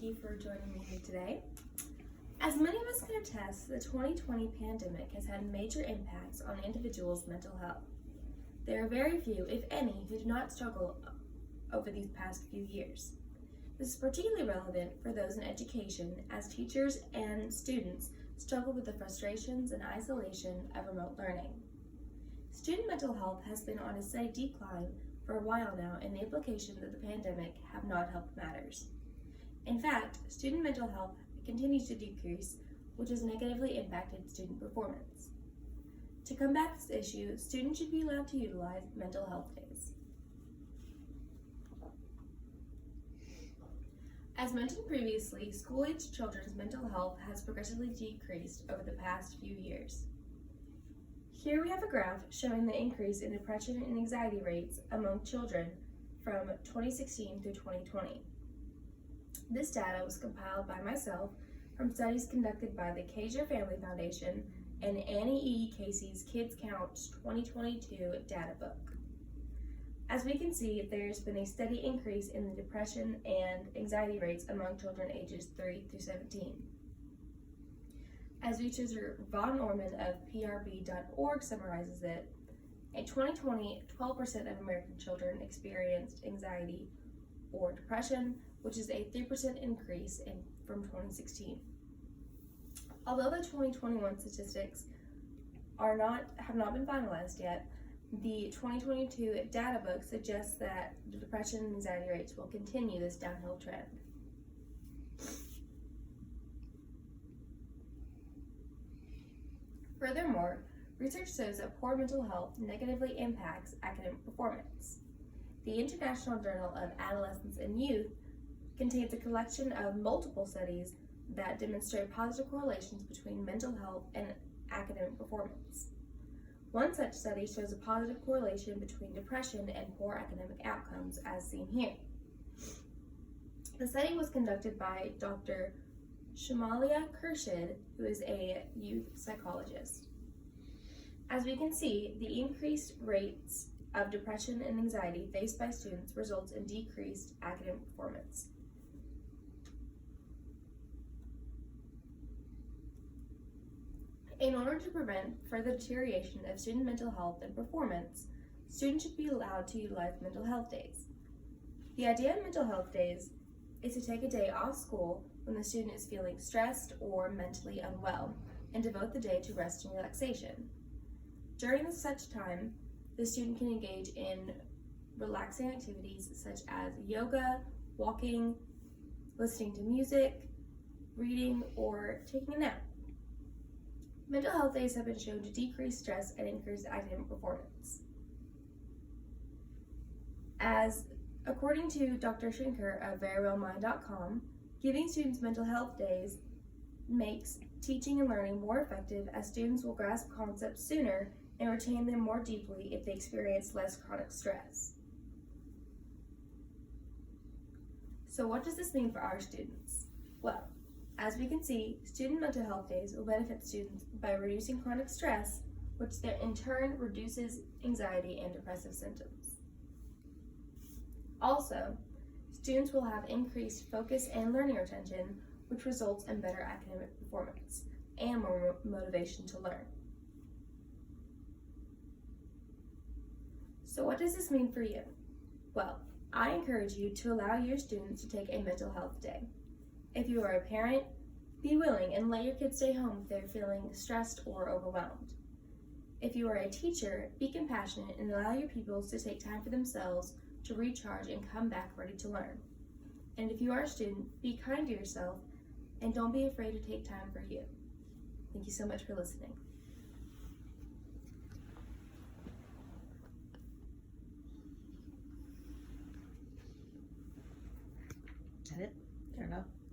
you for joining me here today. As many of us can attest, the 2020 pandemic has had major impacts on individuals' mental health. There are very few, if any, who do not struggle over these past few years. This is particularly relevant for those in education, as teachers and students struggle with the frustrations and isolation of remote learning. Student mental health has been on a steady decline for a while now, and the implications of the pandemic have not helped matters. In fact, student mental health continues to decrease, which has negatively impacted student performance. To combat this issue, students should be allowed to utilize mental health days. As mentioned previously, school-aged children's mental health has progressively decreased over the past few years. Here we have a graph showing the increase in depression and anxiety rates among children from 2016 through 2020. This data was compiled by myself from studies conducted by the Kaiser Family Foundation and Annie E. Casey's Kids Count 2022 data book. As we can see, there's been a steady increase in the depression and anxiety rates among children ages 3 through 17. As researcher Von Orman of PRB.org summarizes it, in 2020, 12% of American children experienced anxiety or depression, which is a 3% increase from 2016. Although the 2021 statistics have not been finalized yet, the 2022 data book suggests that the depression and anxiety rates will continue this downhill trend. Furthermore, research shows that poor mental health negatively impacts academic performance. The International Journal of Adolescence and Youth contains a collection of multiple studies that demonstrate positive correlations between mental health and academic performance. One such study shows a positive correlation between depression and poor academic outcomes, as seen here. The study was conducted by Dr. Shamalia Khurshid, who is a youth psychologist. As we can see, the increased rates of depression and anxiety faced by students results in decreased academic performance. In order to prevent further deterioration of student mental health and performance, students should be allowed to utilize mental health days. The idea of mental health days is to take a day off school when the student is feeling stressed or mentally unwell, and devote the day to rest and relaxation. During such time, the student can engage in relaxing activities such as yoga, walking, listening to music, reading, or taking a nap. Mental health days have been shown to decrease stress and increase academic performance. According to Dr. Schinker of verywellmind.com, giving students mental health days makes teaching and learning more effective, as students will grasp concepts sooner and retain them more deeply if they experience less chronic stress. So what does this mean for our students? Well, as we can see, student mental health days will benefit students by reducing chronic stress, which in turn reduces anxiety and depressive symptoms. Also, students will have increased focus and learning retention, which results in better academic performance and more motivation to learn. So what does this mean for you? Well, I encourage you to allow your students to take a mental health day. If you are a parent, be willing and let your kids stay home if they're feeling stressed or overwhelmed. If you are a teacher, be compassionate and allow your pupils to take time for themselves to recharge and come back ready to learn. And if you are a student, be kind to yourself and don't be afraid to take time for you. Thank you so much for listening. Is that it? I don't know.